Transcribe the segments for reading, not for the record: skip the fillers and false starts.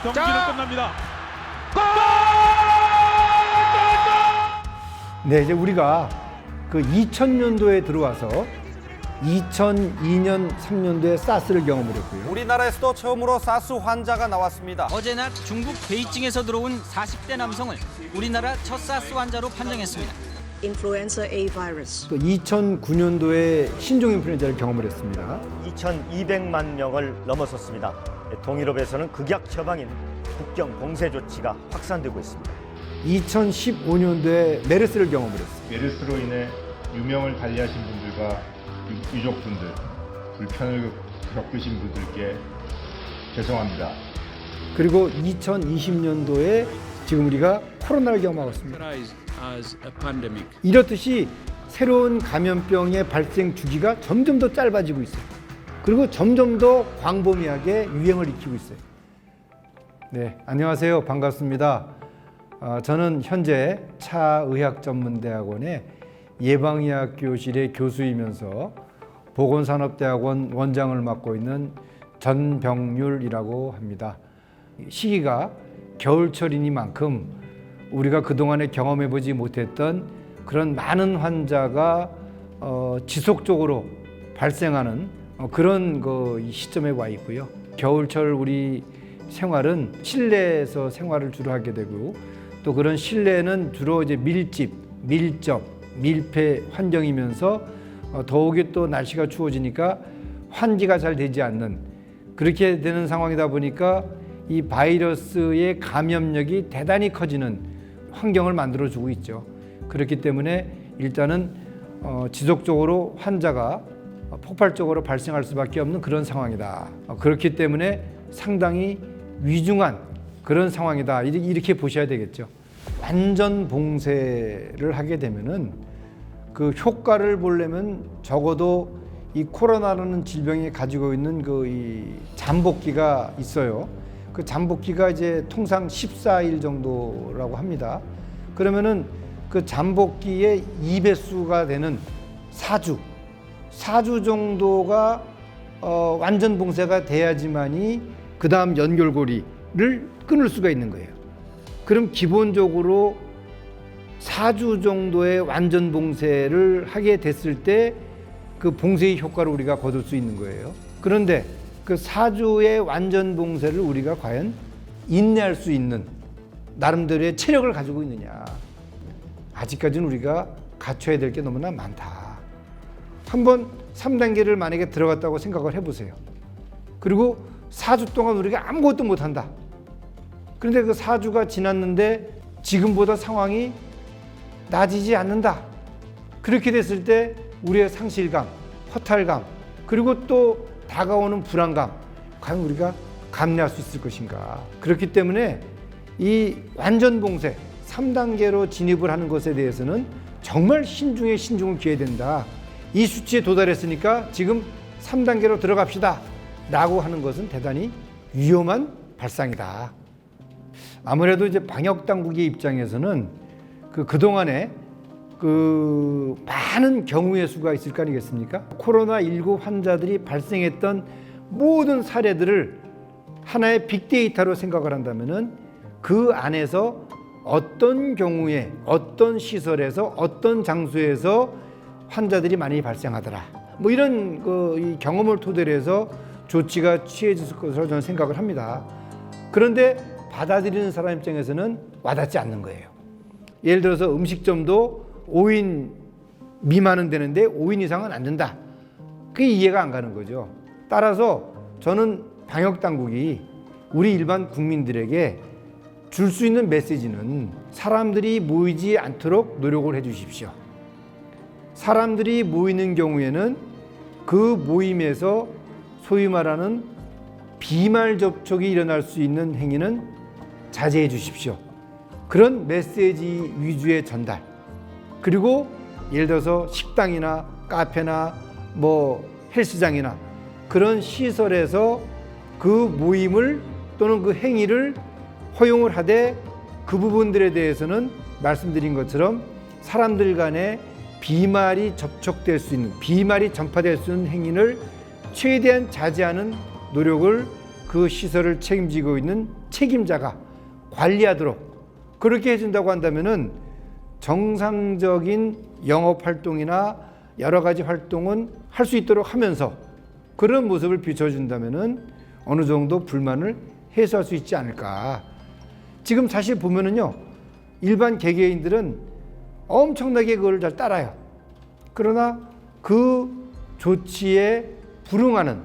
경기는 끝납니다. 네, 이제 우리가 그 2000년도에 들어와서 2002년, 3년도에 사스를 경험을 했고요. 우리나라에서도 처음으로 사스 환자가 나왔습니다. 어제 낮 중국 베이징에서 들어온 40대 남성을 우리나라 첫 사스 환자로 판정했습니다. Influenza A virus. 또 2009년도에 신종 인플루엔자를 경험을 했습니다. 2,200만 명을 넘어섰습니다. 동유럽에서는 극약 처방인 국경 봉쇄 조치가 확산되고 있습니다. 2015년도에 메르스를 경험을 했습니다. 메르스로 인해 유명을 달리하신 분들과 유족분들, 불편을 겪으신 분들께 죄송합니다. 그리고 2020년도에 지금 우리가 코로나를 경험하고 있습니다. 이렇듯이 새로운 감염병의 발생 주기가 점점 더 짧아지고 있어요. 그리고 점점 더 광범위하게 유행을 익히고 있어요. 네, 안녕하세요. 반갑습니다. 저는 현재 차의학전문대학원의 예방의학 교실의 교수이면서 보건산업대학원 원장을 맡고 있는 전병률이라고 합니다. 시기가 겨울철이니만큼 우리가 그동안에 경험해보지 못했던 그런 많은 환자가 지속적으로 발생하는 그런 시점에 와 있고요. 겨울철 우리 생활은 실내에서 생활을 주로 하게 되고 또 그런 실내는 주로 이제 밀집, 밀접, 밀폐 환경이면서 더욱이 또 날씨가 추워지니까 환기가 잘 되지 않는 그렇게 되는 상황이다 보니까 이 바이러스의 감염력이 대단히 커지는 환경을 만들어주고 있죠. 그렇기 때문에 일단은 지속적으로 환자가 폭발적으로 발생할 수밖에 없는 그런 상황이다. 그렇기 때문에 상당히 위중한 그런 상황이다. 이렇게 보셔야 되겠죠. 완전 봉쇄를 하게 되면은 그 효과를 보려면 적어도 이 코로나라는 질병이 가지고 있는 이 잠복기가 있어요. 그 잠복기가 이제 통상 14일 정도라고 합니다. 그러면은 그 잠복기의 2배수가 되는 4주 정도가 완전 봉쇄가 돼야지만이 그 다음 연결고리를 끊을 수가 있는 거예요. 그럼 기본적으로 4주 정도의 완전 봉쇄를 하게 됐을 때 그 봉쇄의 효과를 우리가 거둘 수 있는 거예요. 그런데 그 4주의 완전 봉쇄를 우리가 과연 인내할 수 있는 나름대로의 체력을 가지고 있느냐. 아직까지는 우리가 갖춰야 될 게 너무나 많다. 한번 3단계를 만약에 들어갔다고 생각을 해보세요. 그리고 4주 동안 우리가 아무것도 못한다. 그런데 그 4주가 지났는데 지금보다 상황이 나아지지 않는다. 그렇게 됐을 때 우리의 상실감, 허탈감, 그리고 또 다가오는 불안감, 과연 우리가 감내할 수 있을 것인가. 그렇기 때문에 이 완전 봉쇄, 3단계로 진입을 하는 것에 대해서는 정말 신중에 신중을 기해야 된다. 이 수치에 도달했으니까 지금 3단계로 들어갑시다 라고 하는 것은 대단히 위험한 발상이다. 아무래도 이제 방역당국의 입장에서는 그동안에 많은 경우의 수가 있을 거 아니겠습니까? 코로나19 환자들이 발생했던 모든 사례들을 하나의 빅데이터로 생각을 한다면은 그 안에서 어떤 경우에 어떤 시설에서 어떤 장소에서 환자들이 많이 발생하더라. 뭐 이런 이 경험을 토대로 해서 조치가 취해질 것으로 저는 생각을 합니다. 그런데 받아들이는 사람 입장에서는 와닿지 않는 거예요. 예를 들어서 음식점도 5인 미만은 되는데 5인 이상은 안 된다. 그게 이해가 안 가는 거죠. 따라서 저는 방역당국이 우리 일반 국민들에게 줄 수 있는 메시지는 사람들이 모이지 않도록 노력을 해 주십시오. 사람들이 모이는 경우에는 그 모임에서 소위 말하는 비말 접촉이 일어날 수 있는 행위는 자제해 주십시오. 그런 메시지 위주의 전달. 그리고 예를 들어서 식당이나 카페나 헬스장이나 그런 시설에서 그 모임을 또는 그 행위를 허용을 하되 그 부분들에 대해서는 말씀드린 것처럼 사람들 간에 비말이 접촉될 수 있는, 비말이 전파될 수 있는 행위를 최대한 자제하는 노력을 그 시설을 책임지고 있는 책임자가 관리하도록 그렇게 해준다고 한다면은 정상적인 영업 활동이나 여러 가지 활동은 할 수 있도록 하면서 그런 모습을 비춰준다면은 어느 정도 불만을 해소할 수 있지 않을까. 지금 사실 보면은요, 일반 개개인들은 엄청나게 그걸 잘 따라요. 그러나 그 조치에 불응하는,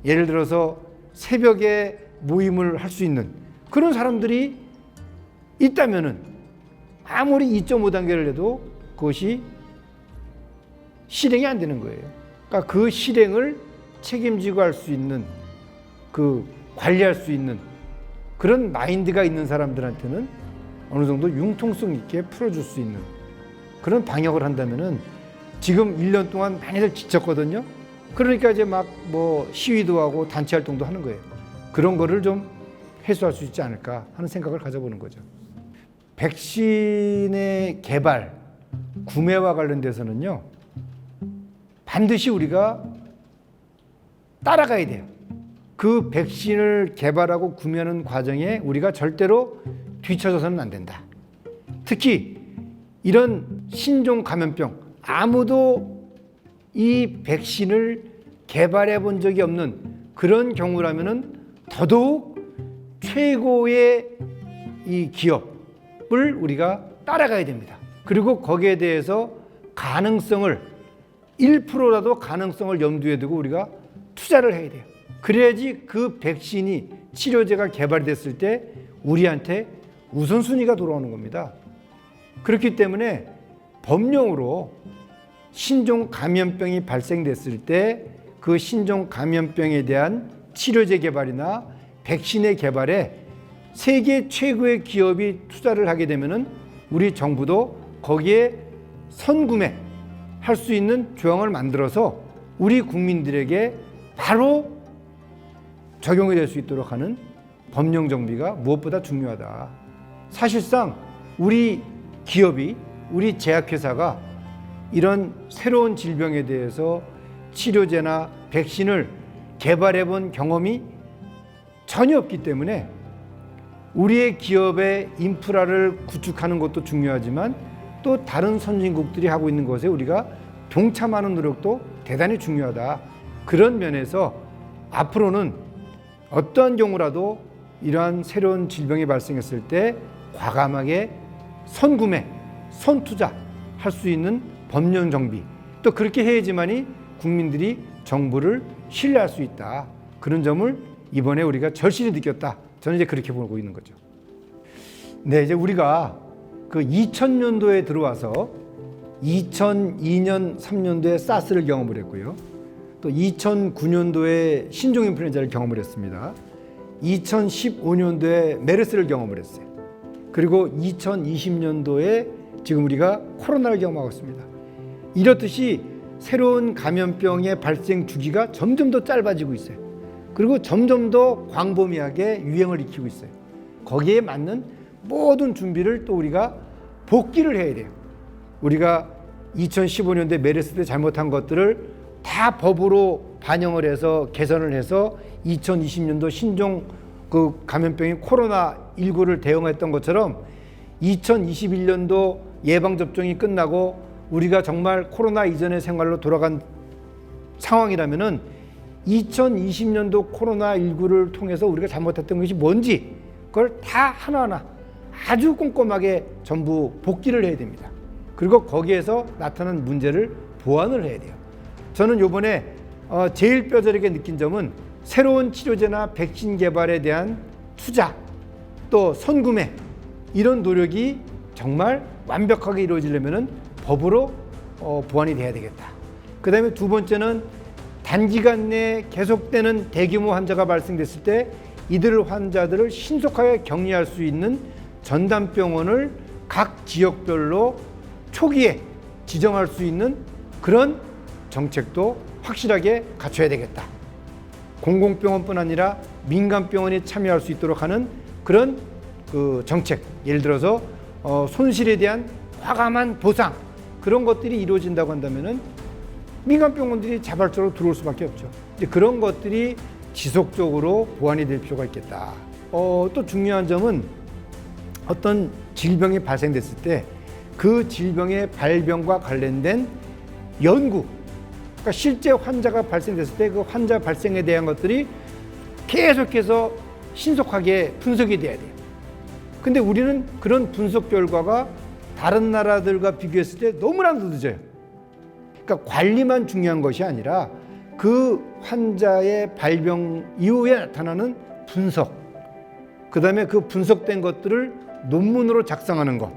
예를 들어서 새벽에 모임을 할 수 있는 그런 사람들이 있다면은 아무리 2.5단계를 해도 그것이 실행이 안 되는 거예요. 그러니까 그 실행을 책임지고 할 수 있는, 그 관리할 수 있는 그런 마인드가 있는 사람들한테는 어느 정도 융통성 있게 풀어줄 수 있는 그런 방역을 한다면은 지금 1년 동안 많이들 지쳤거든요. 그러니까 이제 막 뭐 시위도 하고 단체 활동도 하는 거예요. 그런 거를 좀 해소할 수 있지 않을까 하는 생각을 가져보는 거죠. 백신의 개발, 구매와 관련돼서는요, 반드시 우리가 따라가야 돼요. 그 백신을 개발하고 구매하는 과정에 우리가 절대로 뒤처져서는 안 된다. 특히 이런 신종 감염병, 아무도 이 백신을 개발해 본 적이 없는 그런 경우라면은 더더욱 최고의 이 기업을 우리가 따라가야 됩니다. 그리고 거기에 대해서 가능성을 1%라도 가능성을 염두에 두고 우리가 투자를 해야 돼요. 그래야지 그 백신이, 치료제가 개발됐을 때 우리한테 우선순위가 돌아오는 겁니다. 그렇기 때문에 법령으로 신종 감염병이 발생됐을 때 그 신종 감염병에 대한 치료제 개발이나 백신의 개발에 세계 최고의 기업이 투자를 하게 되면은 우리 정부도 거기에 선구매 할 수 있는 조항을 만들어서 우리 국민들에게 바로 적용이 될 수 있도록 하는 법령 정비가 무엇보다 중요하다. 사실상 우리 기업이, 우리 제약회사가 이런 새로운 질병에 대해서 치료제나 백신을 개발해 본 경험이 전혀 없기 때문에 우리의 기업의 인프라를 구축하는 것도 중요하지만 또 다른 선진국들이 하고 있는 것에 우리가 동참하는 노력도 대단히 중요하다. 그런 면에서 앞으로는 어떠한 경우라도 이러한 새로운 질병이 발생했을 때 과감하게 선구매, 선투자 할 수 있는 법령 정비, 또 그렇게 해야지만이 국민들이 정부를 신뢰할 수 있다. 그런 점을 이번에 우리가 절실히 느꼈다. 저는 이제 그렇게 보고 있는 거죠. 네, 이제 우리가 그 2000년도에 들어와서 2002년, 3년도에 사스를 경험을 했고요. 또 2009년도에 신종 인플루엔자를 경험을 했습니다. 2015년도에 메르스를 경험을 했어요. 그리고 2020년도에 지금 우리가 코로나를 경험하고 있습니다. 이렇듯이 새로운 감염병의 발생 주기가 점점 더 짧아지고 있어요. 그리고 점점 더 광범위하게 유행을 일으키고 있어요. 거기에 맞는 모든 준비를 또 우리가 복귀를 해야 돼요. 우리가 2015년도에 메르스 때 잘못한 것들을 다 법으로 반영을 해서 개선을 해서 2020년도 신종 그 감염병인 코로나19를 대응했던 것처럼 2021년도 예방접종이 끝나고 우리가 정말 코로나 이전의 생활로 돌아간 상황이라면은 2020년도 코로나19를 통해서 우리가 잘못했던 것이 뭔지 그걸 다 하나하나 아주 꼼꼼하게 전부 복기를 해야 됩니다. 그리고 거기에서 나타난 문제를 보완을 해야 돼요. 저는 이번에 제일 뼈저리게 느낀 점은 새로운 치료제나 백신 개발에 대한 투자, 또 선구매 이런 노력이 정말 완벽하게 이루어지려면 법으로 보완이 돼야 되겠다. 그 다음에 두 번째는 단기간 내에 계속되는 대규모 환자가 발생됐을 때 이들 환자들을 신속하게 격리할 수 있는 전담병원을 각 지역별로 초기에 지정할 수 있는 그런 정책도 확실하게 갖춰야 되겠다. 공공병원뿐 아니라 민간병원이 참여할 수 있도록 하는 그런 그 정책, 예를 들어서 손실에 대한 과감한 보상, 그런 것들이 이루어진다고 한다면은 민간병원들이 자발적으로 들어올 수밖에 없죠. 이제 그런 것들이 지속적으로 보완이 될 필요가 있겠다. 또 중요한 점은 어떤 질병이 발생됐을 때 그 질병의 발병과 관련된 연구, 그러니까 실제 환자가 발생됐을 때 그 환자 발생에 대한 것들이 계속해서 신속하게 분석이 돼야 돼요. 근데 우리는 그런 분석 결과가 다른 나라들과 비교했을 때 너무나도 늦어요. 그러니까 관리만 중요한 것이 아니라 그 환자의 발병 이후에 나타나는 분석, 그 다음에 그 분석된 것들을 논문으로 작성하는 것,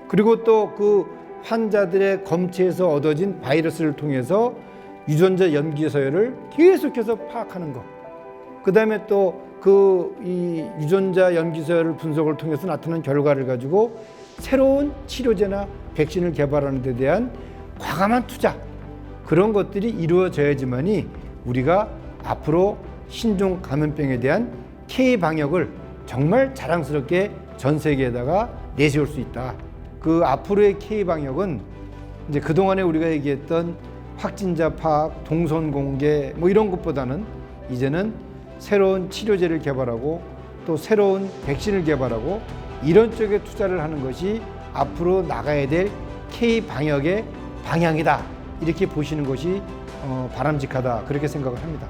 그리고 또 그 환자들의 검체에서 얻어진 바이러스를 통해서 유전자 염기 서열을 계속해서 파악하는 것, 그 다음에 또 그 이 유전자 염기 서열 분석을 통해서 나타난 결과를 가지고 새로운 치료제나 백신을 개발하는 데 대한 과감한 투자, 그런 것들이 이루어져야지만이 우리가 앞으로 신종 감염병에 대한 K 방역을 정말 자랑스럽게 전 세계에다가 내세울 수 있다. 그 앞으로의 K 방역은 이제 그동안에 우리가 얘기했던 확진자 파악, 동선 공개 뭐 이런 것보다는 이제는 새로운 치료제를 개발하고 또 새로운 백신을 개발하고 이런 쪽에 투자를 하는 것이 앞으로 나가야 될 K 방역의 방향이다. 이렇게 보시는 것이 바람직하다. 그렇게 생각을 합니다.